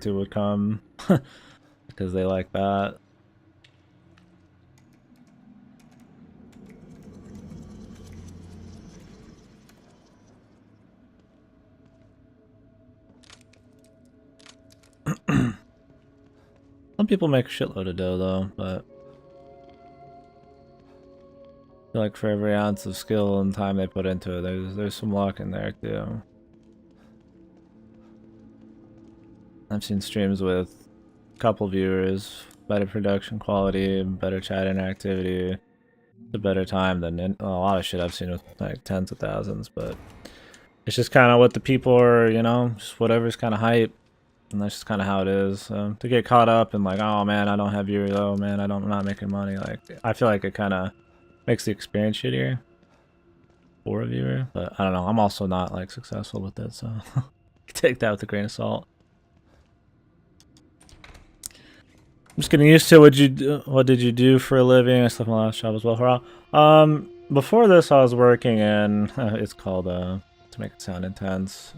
to would come because they like that. Some people make a shitload of dough though, but I feel like for every ounce of skill and time they put into it, there's some luck in there too. I've seen streams with a couple viewers, better production quality, better chat interactivity, a better time than a lot of shit I've seen with like tens of thousands, but it's just kind of what the people are, you know, just whatever's kind of hype, and that's just kind of how it is. To get caught up in like, oh man, I don't have viewers, oh man, I'm not making money, like, I feel like it kind of makes the experience shittier for a viewer, but I don't know, I'm also not like successful with it, so take that with a grain of salt. I'm just getting used to what did you do for a living? I slept my last job as well for a while. Before this I was working in it's called to make it sound intense.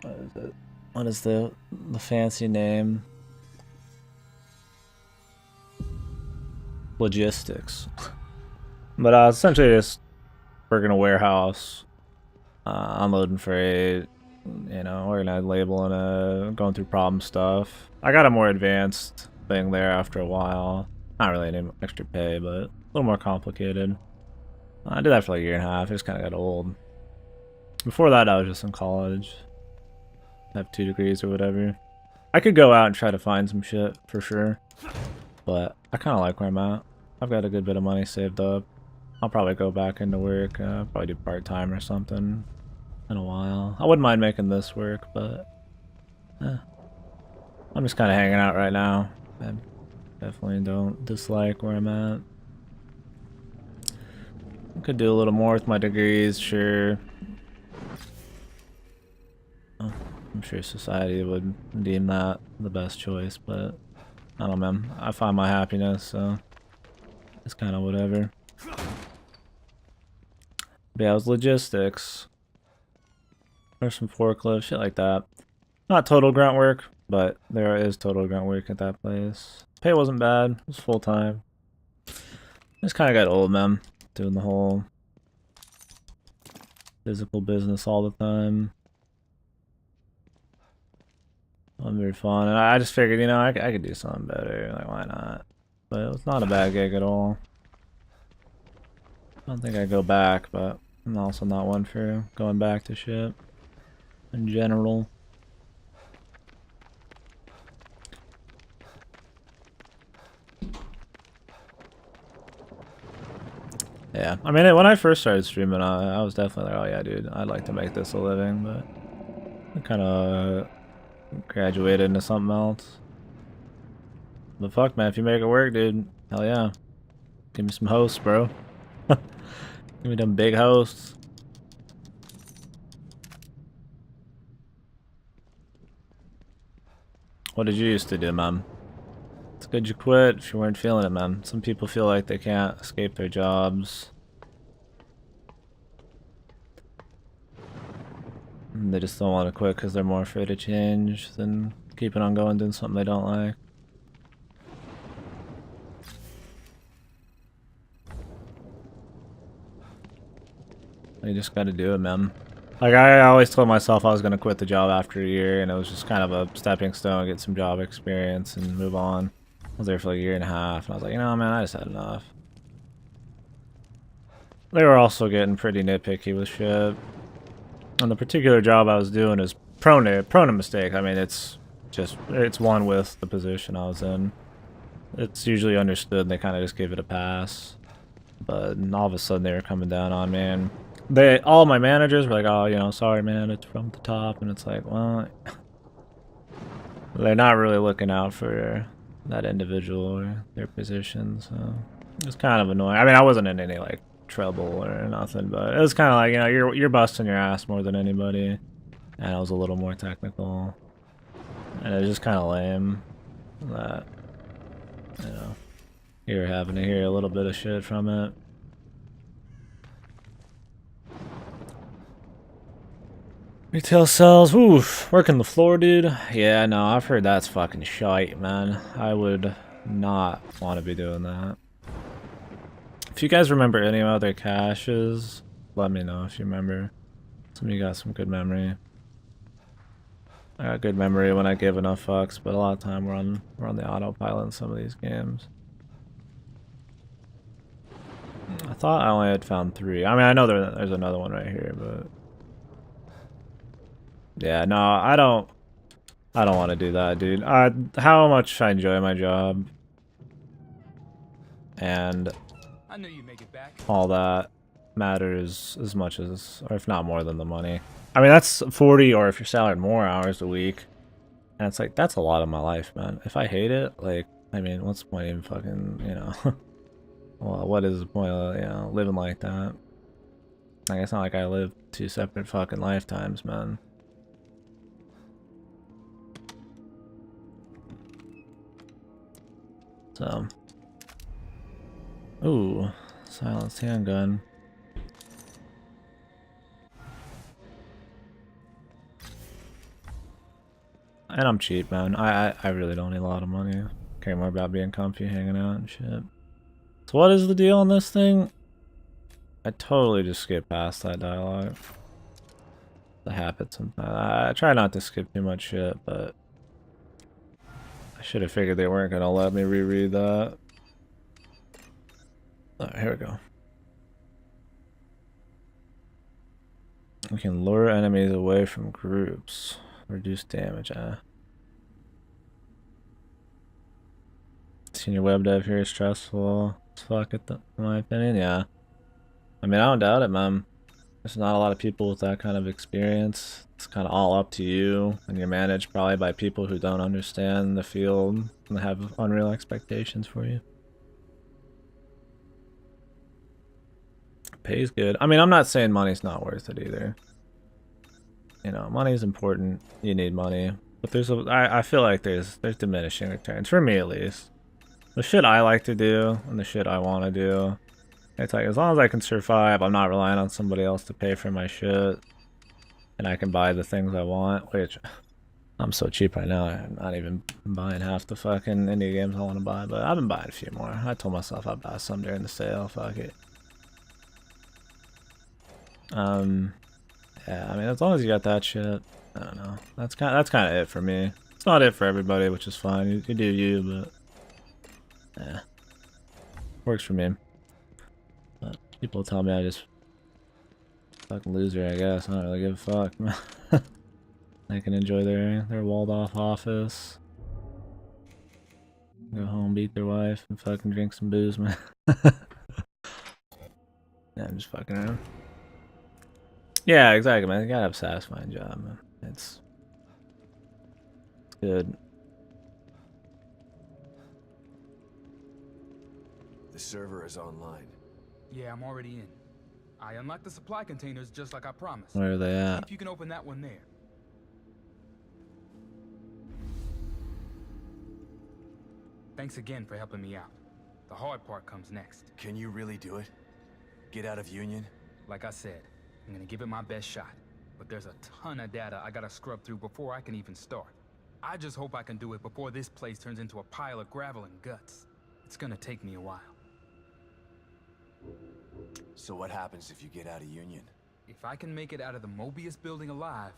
What is it? What is the fancy name? Logistics. But I was essentially just working a warehouse, unloading freight, you know, organized labeling, going through problem stuff. I got a more advanced thing there after a while. Not really any extra pay, but a little more complicated. I did that for like a year and a half. It just kind of got old. Before that, I was just in college. I have 2 degrees or whatever. I could go out and try to find some shit for sure, but I kind of like where I'm at. I've got a good bit of money saved up. I'll probably go back into work, probably do part-time or something in a while. I wouldn't mind making this work, but I'm just kind of hanging out right now. I definitely don't dislike where I'm at. I could do a little more with my degrees, sure. I'm sure society would deem that the best choice, but I don't know, man. I find my happiness, so it's kind of whatever. But yeah, it was logistics. There's some forklift, shit like that. Not total grunt work, but there is total grunt work at that place. Pay wasn't bad. It was full time. Just kind of got old, man. Doing the whole physical business all the time. Wasn't very fun. And I just figured, you know, I could do something better. Like, why not? But it was not a bad gig at all. I don't think I'd go back, but I'm also not one for going back to shit in general. Yeah, I mean, when I first started streaming, I was definitely like, oh yeah, dude, I'd like to make this a living, but I kind of graduated into something else. But fuck, man, if you make it work, dude, hell yeah. Give me some hosts, bro. Give me them big hosts. What did you used to do, man? It's good you quit if you weren't feeling it, man. Some people feel like they can't escape their jobs. And they just don't want to quit because they're more afraid of change than keeping on going doing something they don't like. You just gotta do it, man. Like, I always told myself I was gonna quit the job after a year, and it was just kind of a stepping stone, get some job experience, and move on. I was there for like a year and a half, and I was like, you know, man, I just had enough. They were also getting pretty nitpicky with shit. And the particular job I was doing is prone to mistake. I mean, it's one with the position I was in. It's usually understood, and they kind of just give it a pass. But all of a sudden, they were coming down on me, and all my managers were like, oh, you know, sorry, man, it's from the top. And it's like, well, they're not really looking out for that individual or their position, so it's kind of annoying. I mean, I wasn't in any like trouble or nothing, but it was kind of like, you know, you're busting your ass more than anybody, and it was a little more technical, and it was just kind of lame that, you know, you're having to hear a little bit of shit from it. Retail sales, oof, working the floor, dude. Yeah, no, I've heard that's fucking shite, man. I would not want to be doing that. If you guys remember any other caches, let me know if you remember. Some of you got some good memory. I got good memory when I give enough fucks, but a lot of time we're on the autopilot in some of these games. I thought I only had found 3. I mean, I know there's another one right here, but yeah, no, I don't want to do that, dude. How much I enjoy my job and I knew you'd make it back. all that matters as much as, or if not more than the money. I mean, that's 40, or if you're salaried, more hours a week. And it's like, that's a lot of my life, man. If I hate it, like, I mean, what's the point in fucking, you know, well, what is the point of, you know, living like that? Like, it's not like I live 2 separate fucking lifetimes, man. So, ooh, silenced handgun. And I'm cheap, man. I really don't need a lot of money. Care more about being comfy, hanging out and shit. So what is the deal on this thing? I totally just skip past that dialogue. The habit sometimes. I try not to skip too much shit, but I should have figured they weren't gonna let me reread that. Alright, here we go. We can lure enemies away from groups. Reduce damage, Senior web dev here is stressful. Fuck it, in my opinion, yeah. I mean, I don't doubt it, man. There's not a lot of people with that kind of experience. It's kind of all up to you, and you're managed probably by people who don't understand the field and have unreal expectations for you. Pays good. I mean, I'm not saying money's not worth it either. You know, money's important. You need money, but I feel like there's diminishing returns for me at least. The shit I like to do and the shit I want to do. It's like, as long as I can survive, I'm not relying on somebody else to pay for my shit. And I can buy the things I want, which I'm so cheap right now, I'm not even buying half the fucking indie games I want to buy, but I've been buying a few more. I told myself I'd buy some during the sale, fuck it. Yeah, I mean, as long as you got that shit, I don't know. That's kind of it for me. It's not it for everybody, which is fine. You do you, but yeah, works for me. But people tell me I just fucking loser, I guess. I don't really give a fuck. I can enjoy their walled off office. Go home, beat their wife, and fucking drink some booze, man. Yeah, I'm just fucking around. Yeah, exactly, man. You gotta have a satisfying job, man. It's good. The server is online. Yeah, I'm already in. I unlocked the supply containers just like I promised. Where are they See at? if you can open that one there. Thanks again for helping me out. The hard part comes next. Can you really do it? Get out of Union? Like I said, I'm gonna give it my best shot. But there's a ton of data I gotta scrub through before I can even start. I just hope I can do it before this place turns into a pile of gravel and guts. It's gonna take me a while. So what happens if you get out of Union? If I can make it out of the Mobius building alive,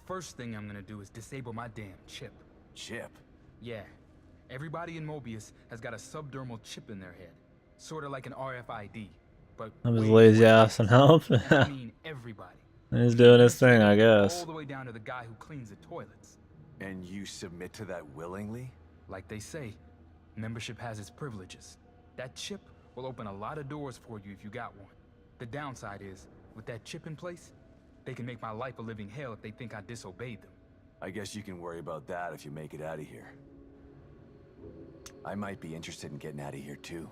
first thing I'm gonna do is disable my damn chip. Chip? Yeah. Everybody in Mobius has got a subdermal chip in their head. Sort of like an RFID. But I'm just way lazy more ass and help. advanced. And I mean everybody. He's doing his thing, I guess. All the way down to the guy who cleans the toilets. And you submit to that willingly? Like they say, membership has its privileges. That chip will open a lot of doors for you if you got one. The downside is, with that chip in place, they can make my life a living hell if they think I disobeyed them. I guess you can worry about that if you make it out of here. I might be interested in getting out of here too.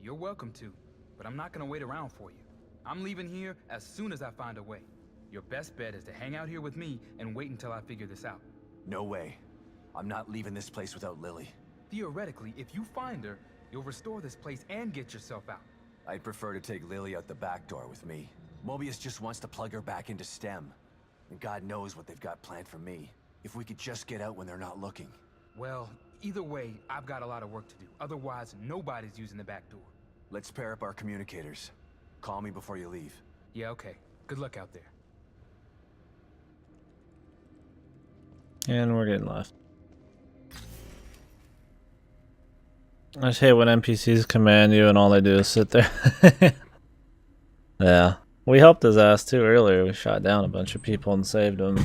You're welcome to, but I'm not gonna wait around for you. I'm leaving here as soon as I find a way. Your best bet is to hang out here with me and wait until I figure this out. No way. I'm not leaving this place without Lily. Theoretically, if you find her, you'll restore this place and get yourself out. I'd prefer to take Lily out the back door with me. Mobius just wants to plug her back into STEM. And God knows what they've got planned for me. If we could just get out when they're not looking. Well, either way, I've got a lot of work to do. Otherwise, nobody's using the back door. Let's pair up our communicators. Call me before you leave. Yeah, okay. Good luck out there. And we're getting left. I just hate when NPCs command you and all they do is sit there. Yeah. We helped his ass too earlier. We shot down a bunch of people and saved him.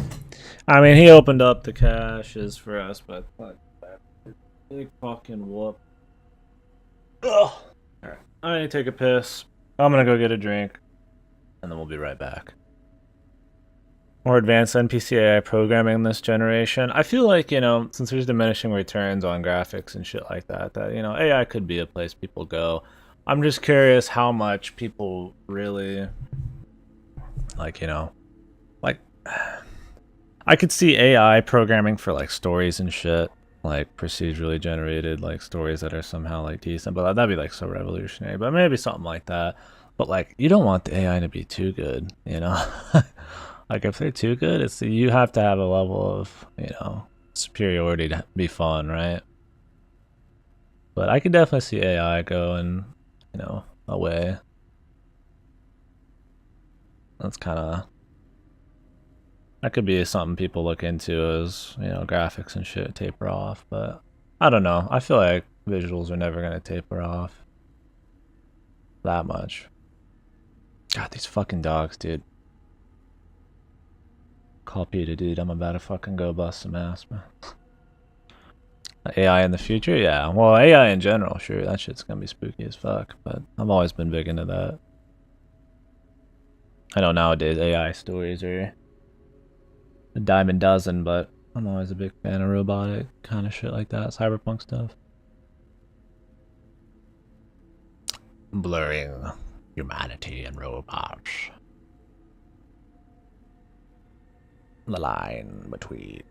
I mean, he opened up the caches for us, but fuck that. Big fucking whoop. Ugh. Alright. I need to take a piss. I'm gonna go get a drink. And then we'll be right back. More advanced NPC AI programming this generation. I feel like, you know, since there's diminishing returns on graphics and shit like that, you know, AI could be a place people go. I'm just curious how much people really, like, you know, like, I could see AI programming for, like, stories and shit, like, procedurally generated, like, stories that are somehow, like, decent, but that'd be, like, so revolutionary, but maybe something like that. But, like, you don't want the AI to be too good, you know? Like, if they're too good, you have to have a level of, you know, superiority to be fun, right? But I could definitely see AI go in, you know, a way. That's kind of... That could be something people look into as, you know, graphics and shit taper off. But I don't know. I feel like visuals are never going to taper off that much. God, these fucking dogs, dude. Call Peter, dude. I'm about to fucking go bust some ass, man. AI in the future? Yeah. Well, AI in general, sure. That shit's gonna be spooky as fuck. But I've always been big into that. I know nowadays AI stories are a dime a dozen, but I'm always a big fan of robotic kind of shit like that. Cyberpunk stuff. Blurring humanity and robots. The line between.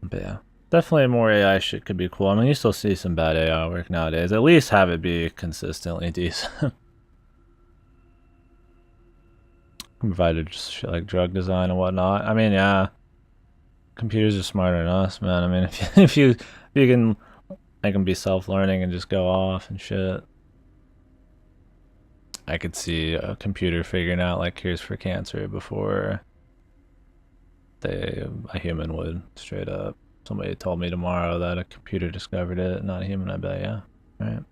But yeah, definitely more AI shit could be cool. I mean, you still see some bad AI work nowadays. At least have it be consistently decent. Provided just shit like drug design and whatnot. I mean, yeah, computers are smarter than us, man. I mean, if you can make them be self-learning and just go off and shit. I could see a computer figuring out like cures for cancer before a human would, straight up. Somebody told me tomorrow that a computer discovered it, not a human. I bet, yeah, right.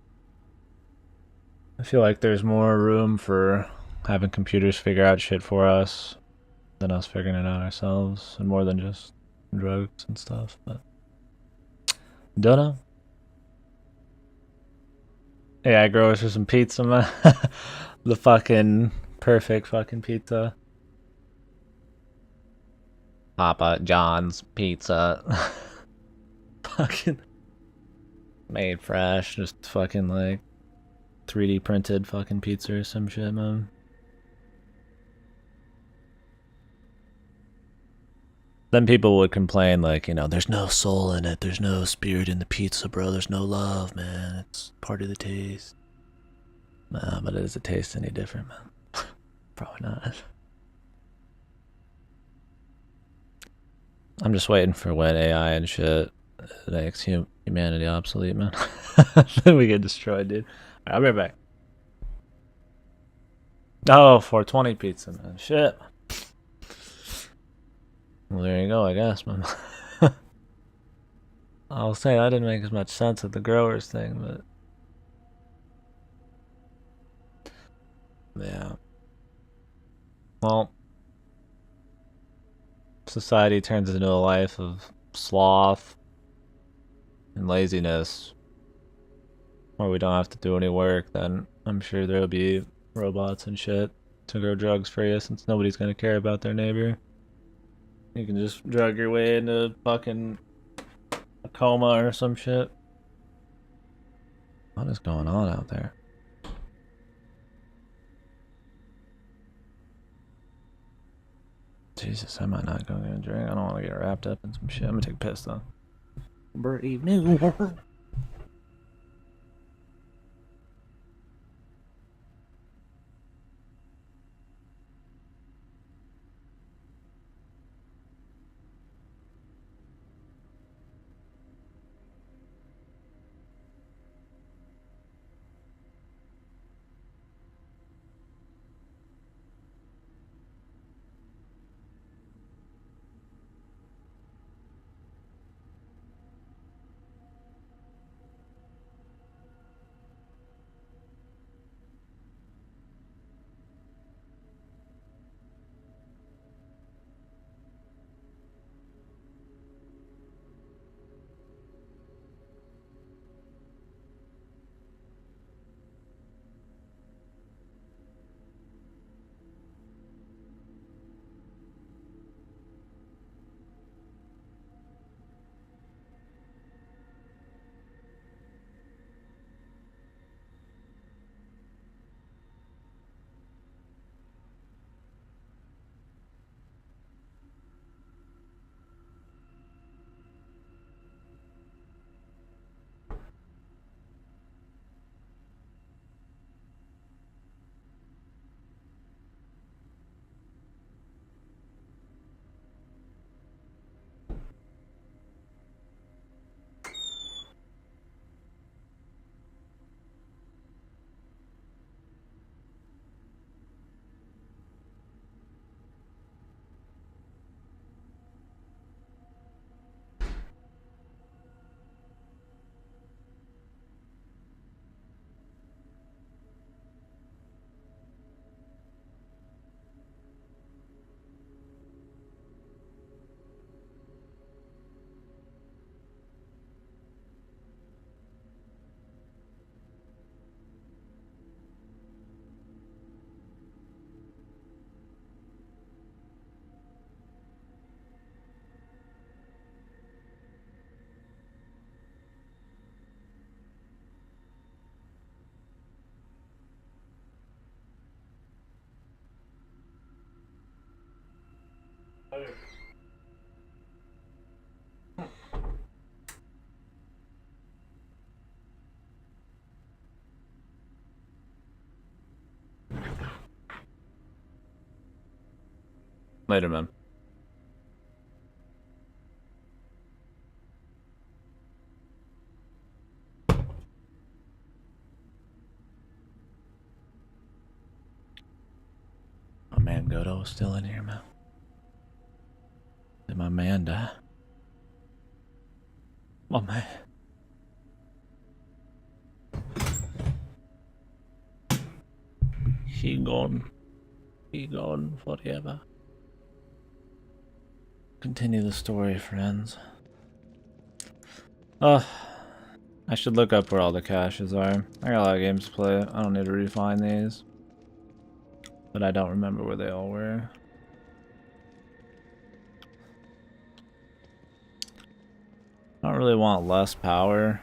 I feel like there's more room for having computers figure out shit for us than us figuring it out ourselves, and more than just drugs and stuff. But don't know. Yeah, I grow us for some pizza, man. The fucking perfect fucking pizza. Papa John's pizza. Fucking made fresh, just fucking like 3D printed fucking pizza or some shit, man. Then people would complain like, you know, there's no soul in it, there's no spirit in the pizza, bro, there's no love, man. It's part of the taste. Nah, but does it taste any different, man? Probably not. I'm just waiting for when AI and shit makes humanity obsolete, man. Then we get destroyed, dude. Alright, I'll be right back. Oh, 420 pizza, man. Shit. Well, there you go, I guess, man. I was saying that didn't make as much sense with the growers thing, but yeah. Well, society turns into a life of sloth and laziness, where we don't have to do any work, then I'm sure there'll be robots and shit to grow drugs for you, since nobody's gonna care about their neighbor. You can just drug your way into fucking a coma or some shit. What is going on out there? Jesus, I might not go get a drink. I don't want to get wrapped up in some shit. I'm gonna take a piss though. Good evening. Later, man. My man Godo's still in here, man. Did my man die? My man. He gone. He gone forever. Continue the story, friends. I should look up where all the caches are. I got a lot of games to play. I don't need to refine these. But I don't remember where they all were. I don't really want less power.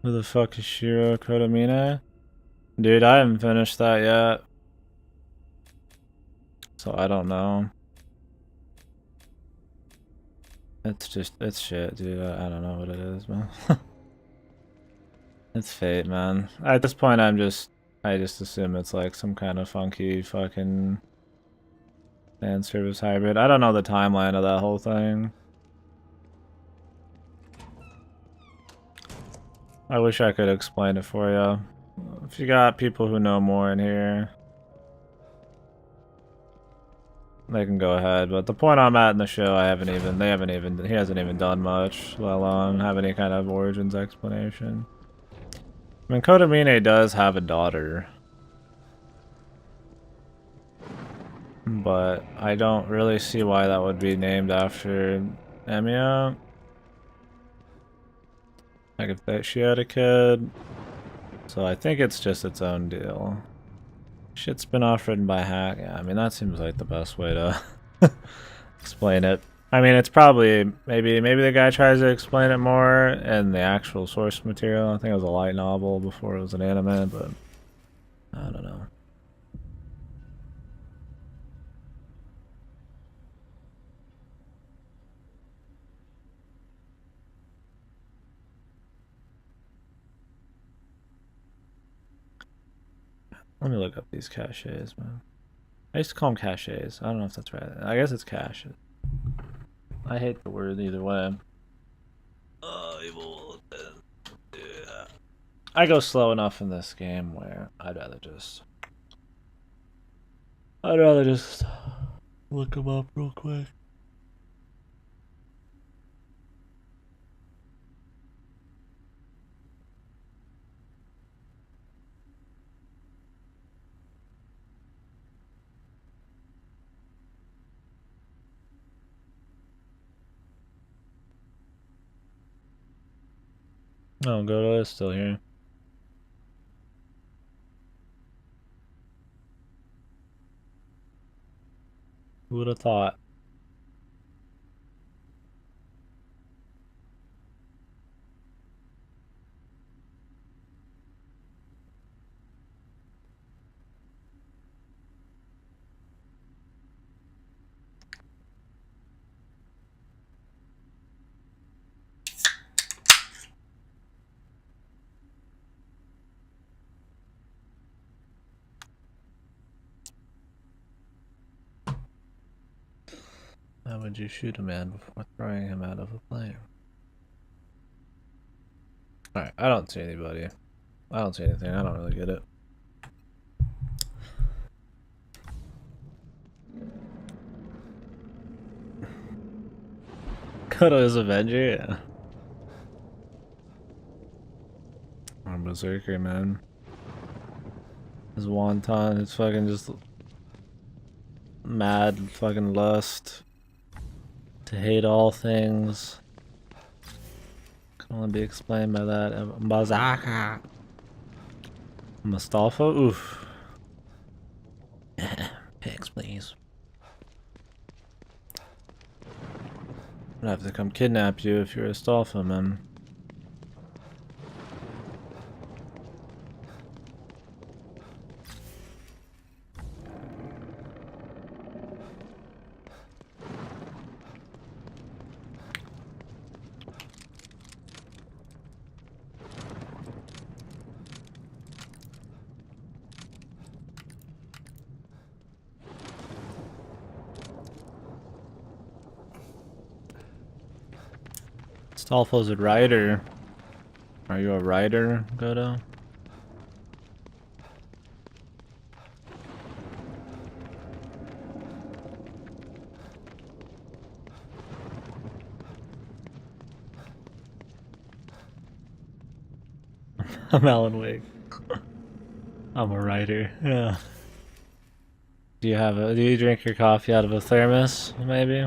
Who the fuck is Shiro Kodamine? Dude, I haven't finished that yet. So I don't know. It's shit, dude. I don't know what it is, man. It's fate, man. At this point, I just assume it's like some kind of funky fucking fan service hybrid. I don't know the timeline of that whole thing. I wish I could explain it for you. If you got people who know more in here, they can go ahead. But the point I'm at in the show, he hasn't even done much, let alone have any kind of origins explanation. I mean, Kodamine does have a daughter. But I don't really see why that would be named after Emiya. Like if she had a kid. So I think it's just its own deal. Shit spin-off written by Hack. Yeah, I mean that seems like the best way to explain it. I mean it's probably maybe the guy tries to explain it more in the actual source material. I think it was a light novel before it was an anime, but I don't know. Let me look up these caches, man. I used to call them caches. I don't know if that's right. I guess it's caches. I hate the word either way. Yeah. I go slow enough in this game where I'd rather just look them up real quick. Oh, Godo is still here. Who would have thought? How would you shoot a man before throwing him out of a plane? Alright, I don't see anybody. I don't see anything. I don't really get it. Kodo's Avenger, yeah. I'm Berserker, man. His wonton, it's fucking just mad fucking lust to hate all things. Can only be explained by that. Bazaka. Mustafa? Oof. Pigs, please. I'm gonna have to come kidnap you if you're Mustafa, man. Stolfo's a writer. Are you a writer, Godo? I'm Alan Wake. I'm a writer. Yeah. Do you drink your coffee out of a thermos, maybe?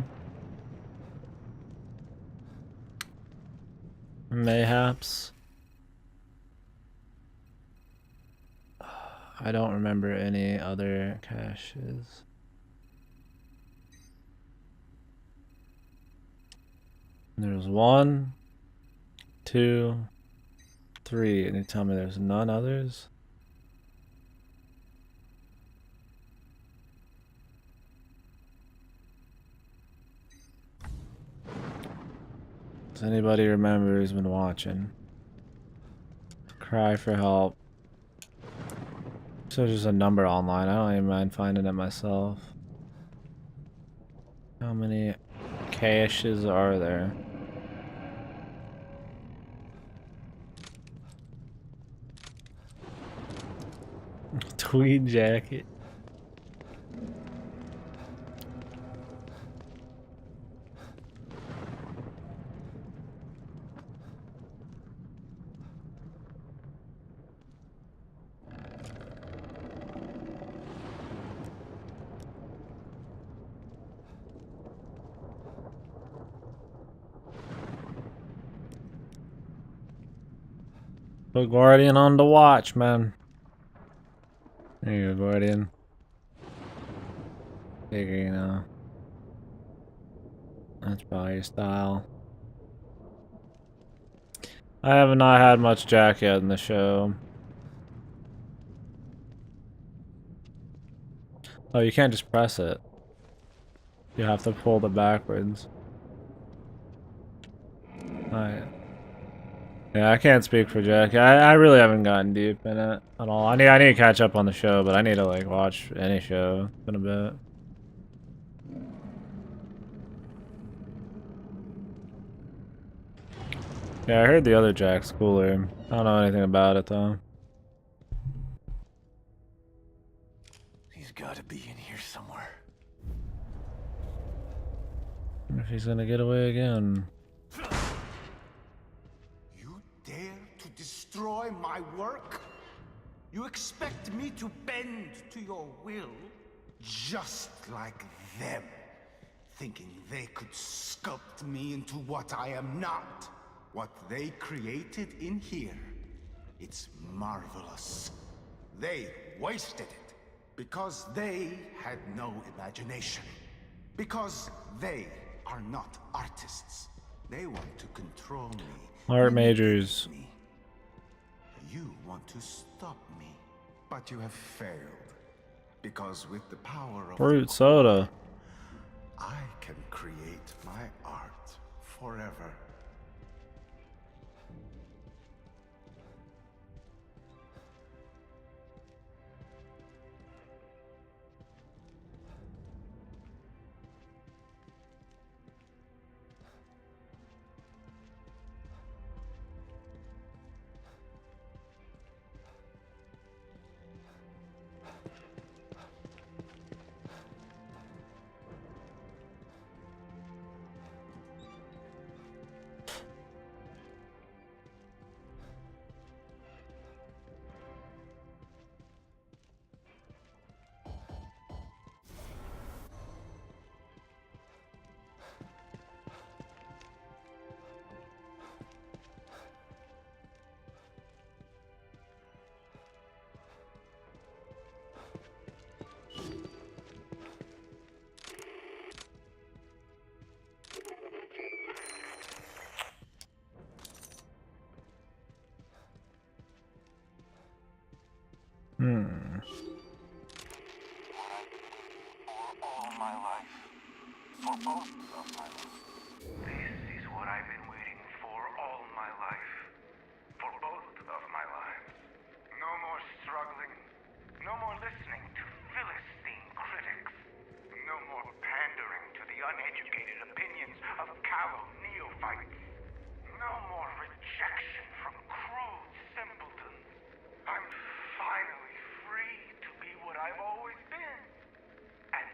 Mayhaps. I don't remember any other caches. There's 1, 2, 3, and you tell me there's none others? Does anybody remember who's been watching? Cry for help. So there's a number online. I don't even mind finding it myself. How many caches are there? Tweed jacket. Put Guardian on the watch, man. There you go, Guardian. Figure, you know. That's probably your style. I have not had much Jack yet in the show. Oh, you can't just press it. You have to pull it backwards. Alright. Yeah, I can't speak for Jack. I really haven't gotten deep in it at all. I need to catch up on the show, but I need to like watch any show. It's been a bit. Yeah, I heard the other Jack's cooler. I don't know anything about it though. He's gotta be in here somewhere. I wonder if he's gonna get away again. You dare to destroy my work? You expect me to bend to your will? Just like them, thinking they could sculpt me into what I am not. What they created in here, it's marvelous. They wasted it because they had no imagination. Because they are not artists. They want to control me. Art majors. Me. You want to stop me, but you have failed. Because with the power of Fruit soda. I can create my art forever. All my life. For both of my life. This is what I've been waiting for all my life. For both of my lives. No more struggling. No more listening to Philistine critics. No more pandering to the uneducated opinions of callow neophytes. I've always been. An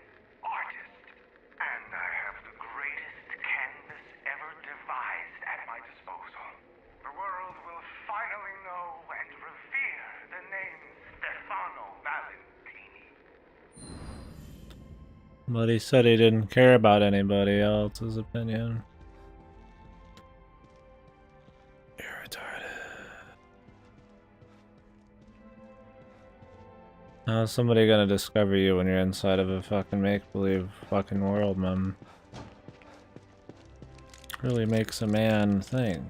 artist. And I have the greatest canvas ever devised at my disposal. The world will finally know and revere the name Stefano Valentini. But he said he didn't care about anybody else's opinion. You're retarded. How's somebody gonna discover you when you're inside of a fucking make-believe fucking world, man? Really makes a man think.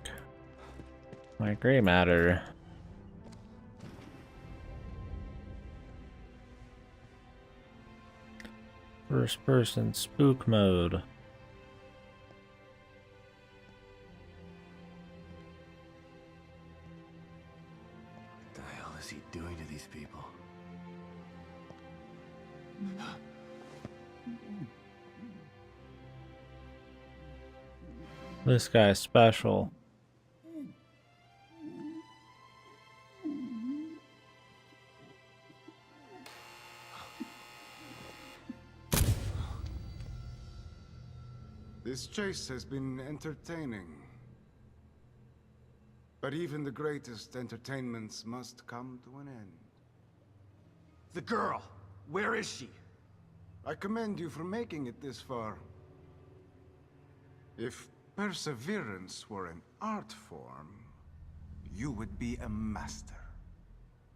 Like gray matter. First person spook mode. What the hell is he doing to these people? This guy's special. This chase has been entertaining. But even the greatest entertainments must come to an end. The girl! Where is she? I commend you for making it this far. If perseverance were an art form, you would be a master.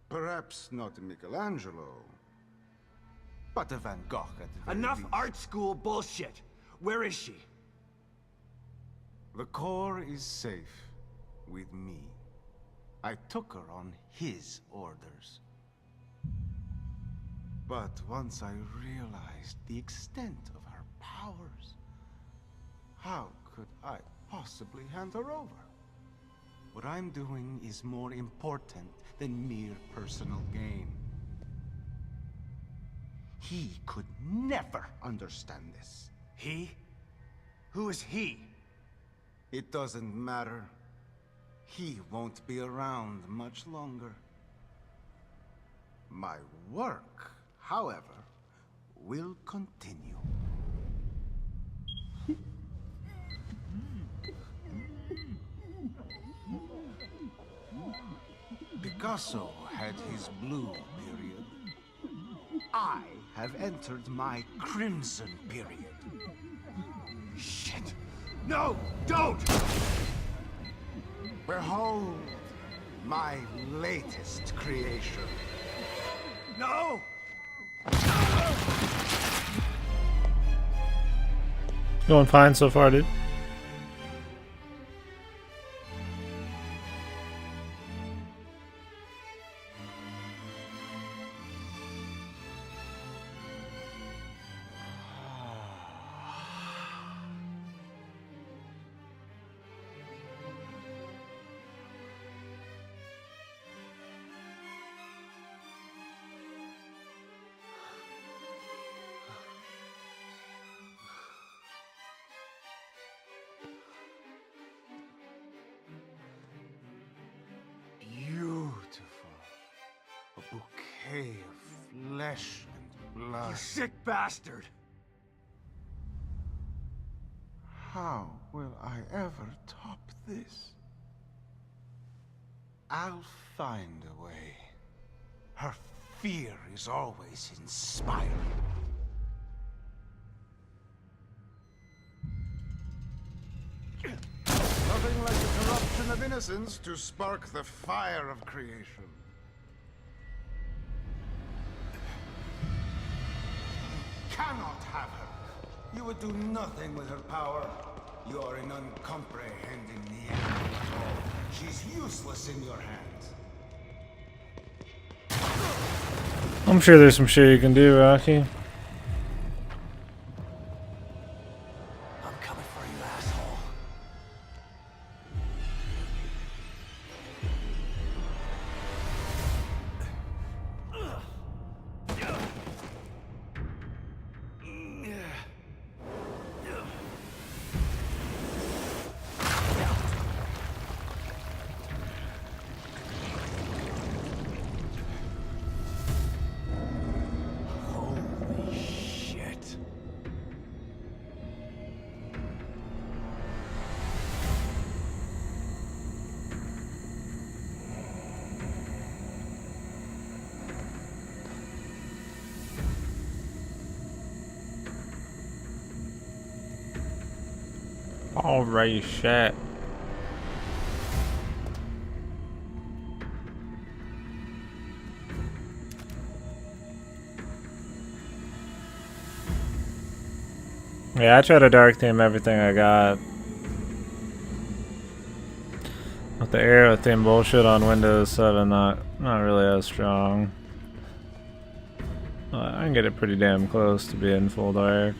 Perhaps not a Michelangelo, but a Van Gogh at the very Enough least. art school bullshit! Where is she? The core is safe with me. I took her on his orders. But once I realized the extent of her powers, how could I possibly hand her over? What I'm doing is more important than mere personal gain. He could never understand this. He? Who is he? It doesn't matter. He won't be around much longer. My work, however, will continue. Picasso had his blue period. I have entered my crimson period. Shit! No! Don't! Behold my latest creation. No! Going fine so far, dude. Beautiful. A bouquet of flesh and blood. You sick bastard! How will I ever top this? I'll find a way. Her fear is always inspiring. Nothing like the corruption of innocence to spark the fire of creation. Cannot have her. You would do nothing with her power. You are an uncomprehending Neanderthal. She's useless in your hands. I'm sure there's some shit you can do, Rocky. I'm coming for you, asshole. Alright, shit. Yeah, I try to dark theme everything I got. With the arrow theme bullshit on Windows 7, not really as strong. I can get it pretty damn close to being full dark.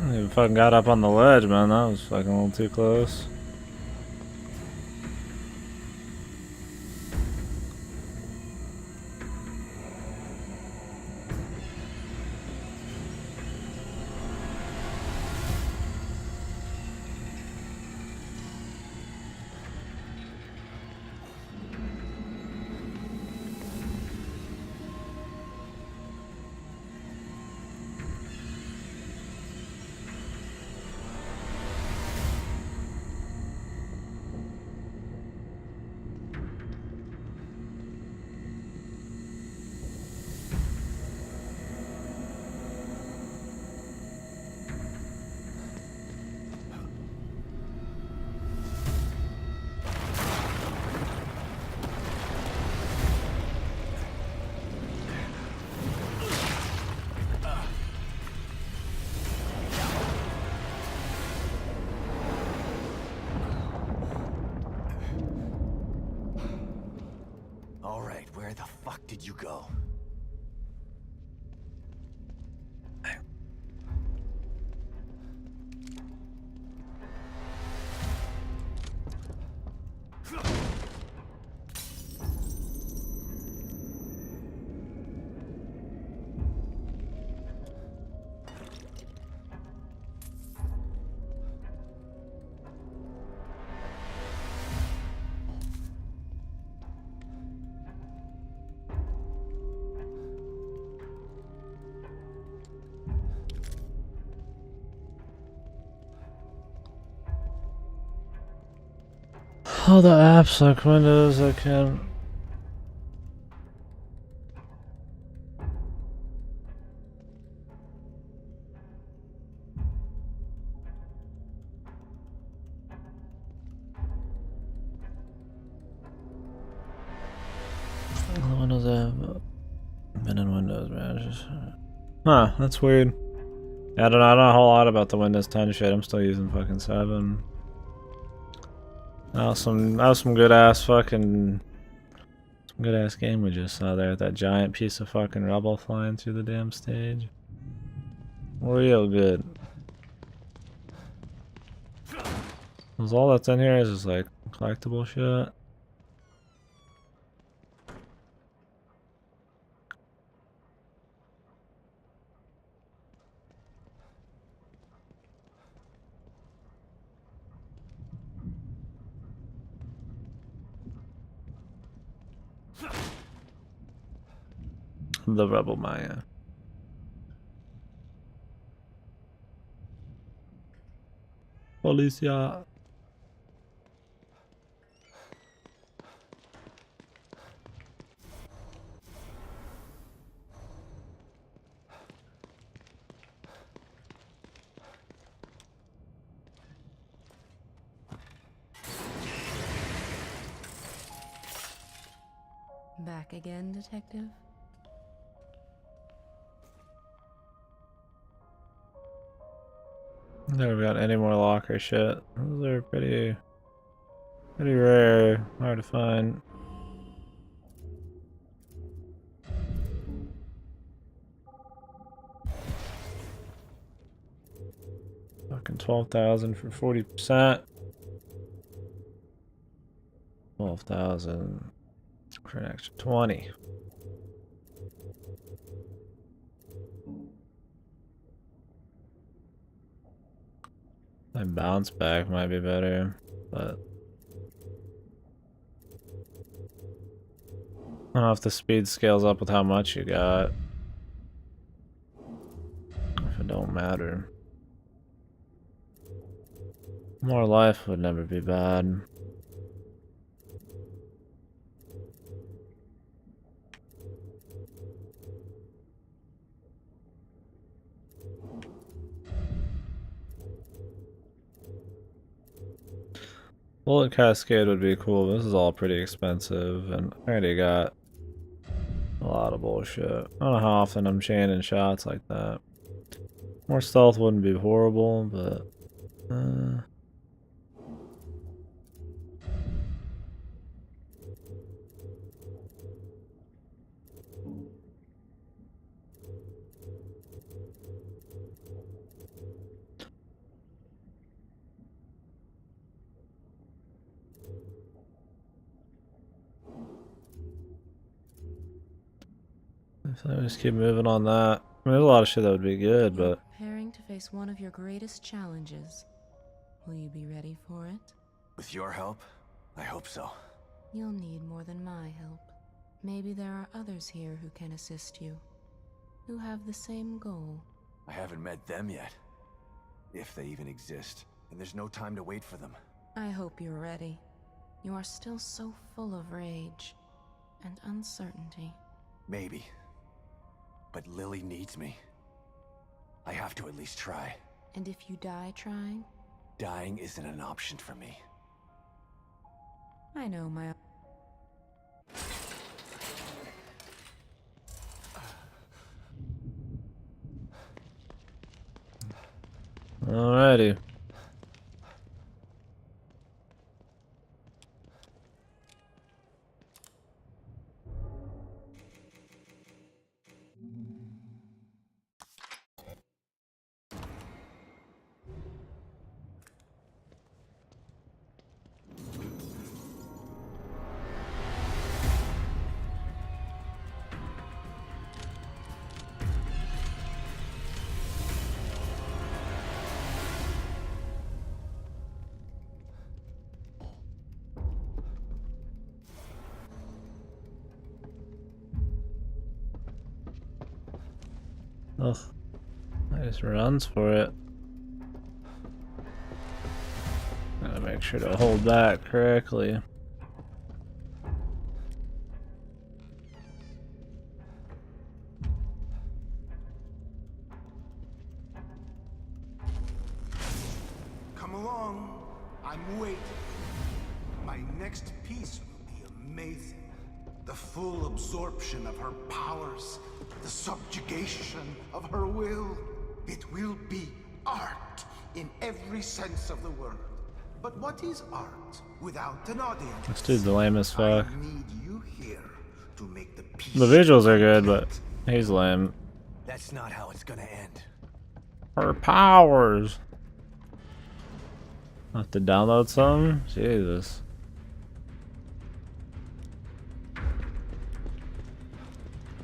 I fucking got up on the ledge, man. That was fucking a little too close. All right, where the fuck did you go? All the apps like Windows, I can. Windows app. Been in Windows, man. Huh, that's weird. I don't know a whole lot about the Windows 10 shit. I'm still using fucking 7. That was some good ass fucking. Some good ass game we just saw there with that giant piece of fucking rubble flying through the damn stage. Real good. Cause all that's in here is just like collectible shit. The Rebel Maya. Policia. Back again, Detective? Never got any more locker shit. Those are pretty rare, hard to find. Fucking 12,000 for 40%. 12,000 for an extra 20. My bounce back might be better, but I don't know if the speed scales up with how much you got. If it don't matter. More life would never be bad. Bullet Cascade would be cool, but this is all pretty expensive, and I already got a lot of bullshit. I don't know how often I'm chaining shots like that. More stealth wouldn't be horrible, but... if I just keep moving on that. I mean, there's a lot of shit that would be good, You're but... preparing to face one of your greatest challenges. Will you be ready for it? With your help, I hope so. You'll need more than my help. Maybe there are others here who can assist you, who have the same goal. I haven't met them yet. If they even exist. And there's no time to wait for them. I hope you're ready. You are still so full of rage and uncertainty. Maybe. But Lily needs me. I have to at least try. And if you die trying? Dying isn't an option for me. I know my... Alrighty. Ugh. I just runs for it. Gotta make sure to hold back correctly. Come along. I'm waiting. My next piece will be amazing. The full absorption of her powers, the subjugation of her will. It will be art in every sense of the word. But what is art without an audience? This dude's lame as fuck. I need you here to make the piece. The visuals are good, but he's lame. That's not how it's gonna end. Her powers. I have to download some? Jesus.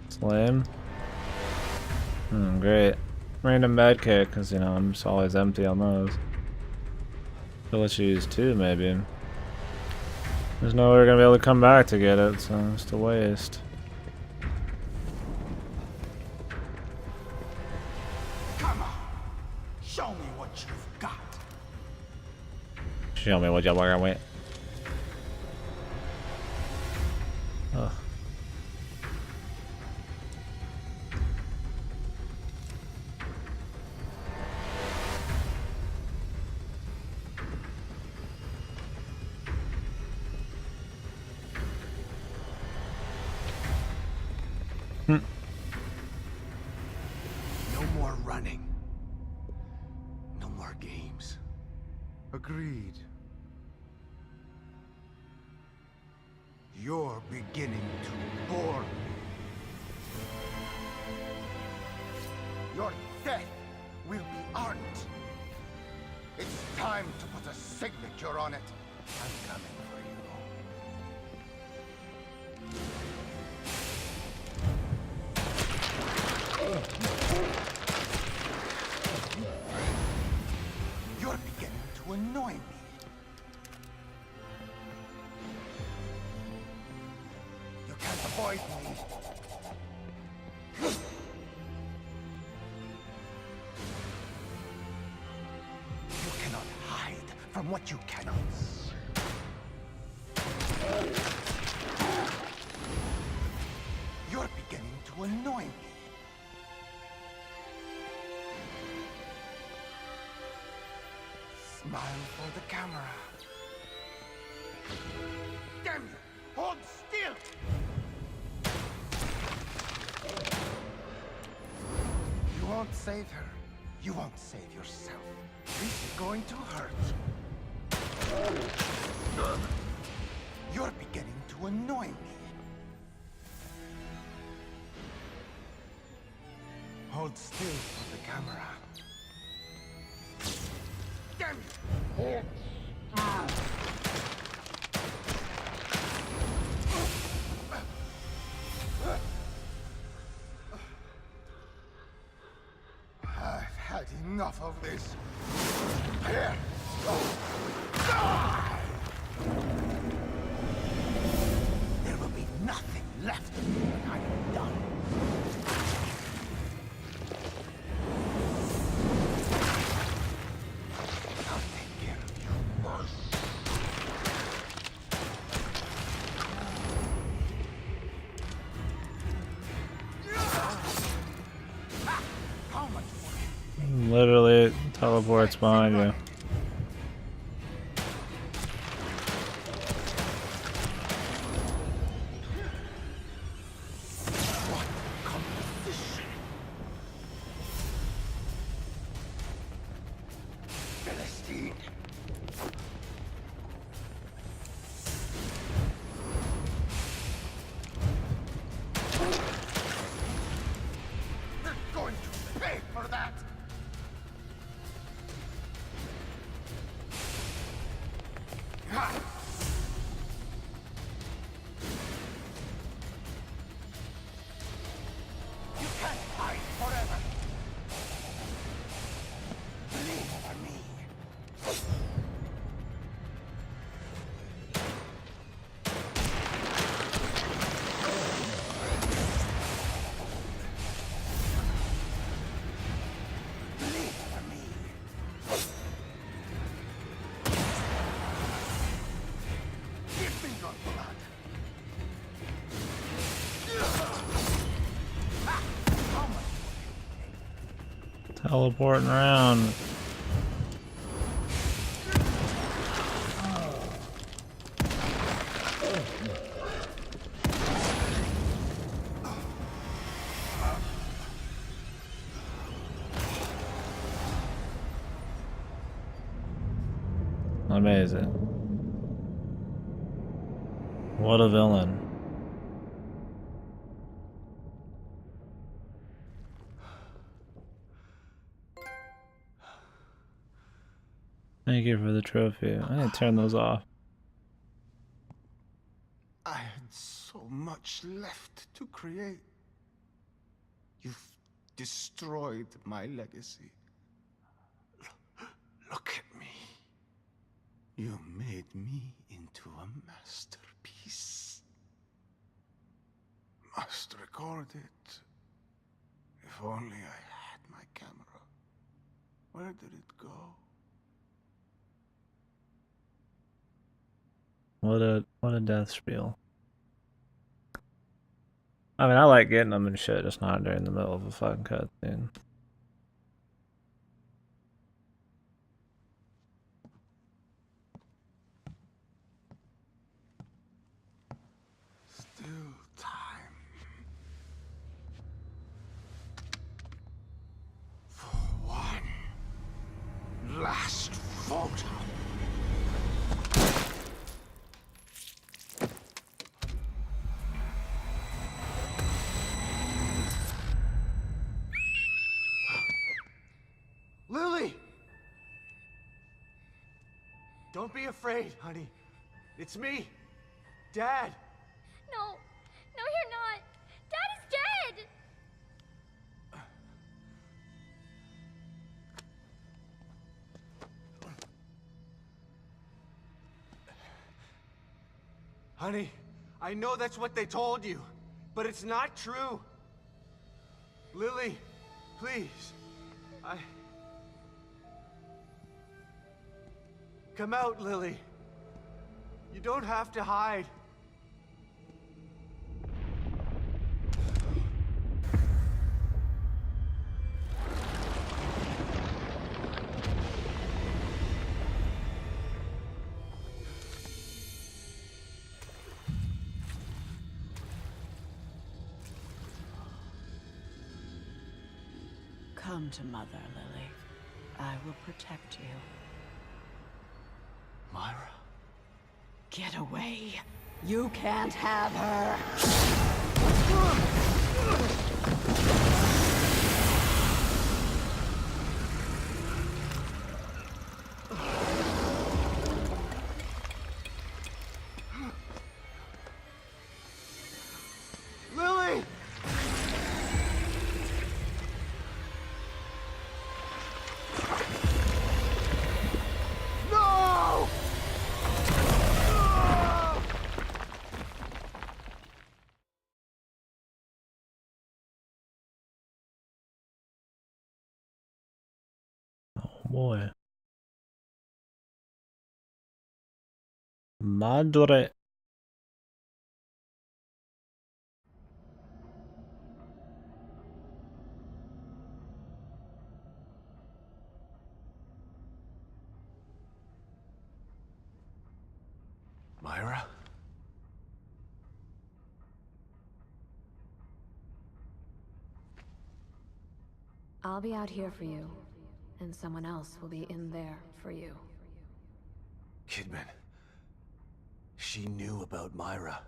It's lame. Great. Random med kit, because, you know, I'm just always empty on those. I'll let you use two, maybe. There's no way we're gonna be able to come back to get it, so it's just a waste. Come on. Show me what you've got. Show me what you're working with. Ugh. No more running. No more games. Agreed. You're beginning to bore me. Your death will be art. It's time to put a signature on it. I'm coming for you. You're beginning to annoy me. You can't avoid me. You cannot hide from what you cannot see. You're beginning to annoy me. Smile for the camera. Damn you! Hold still! You won't save her. You won't save yourself. This is going to hurt. You're beginning to annoy me. Hold still for the camera. Damn you! I've had enough of this. Here! Die! There will be nothing left of you when I'm done. I'll take care of you first. How much more? Literally it teleports behind you. What composition? Philistine. You're going to pay for that. Ha! You can't hide forever. Leave me. Leave me. Give me your blood. Ha! How much Teleporting around. Amazing. What a villain. Thank you for the trophy. I need to turn those off. I had so much left to create. You've destroyed my legacy. Look at me. You made me into a masterpiece. Must record it. If only I had my camera. Where did it go? What a death spiel. I mean, I like getting them and shit, just not during the middle of a fucking cutscene. Still time. falter. Lily! Don't be afraid, honey. It's me, Dad. No, no, you're not. Dad is dead. Honey, I know that's what they told you, but it's not true. Lily, please. Come out, Lily. You don't have to hide. Come to Mother, Lily. I will protect you. Myra? Get away. You can't have her. Lily! No! Oh boy. Madre. Myra? I'll be out here for you, and someone else will be in there for you. Kidman. She knew about Myra.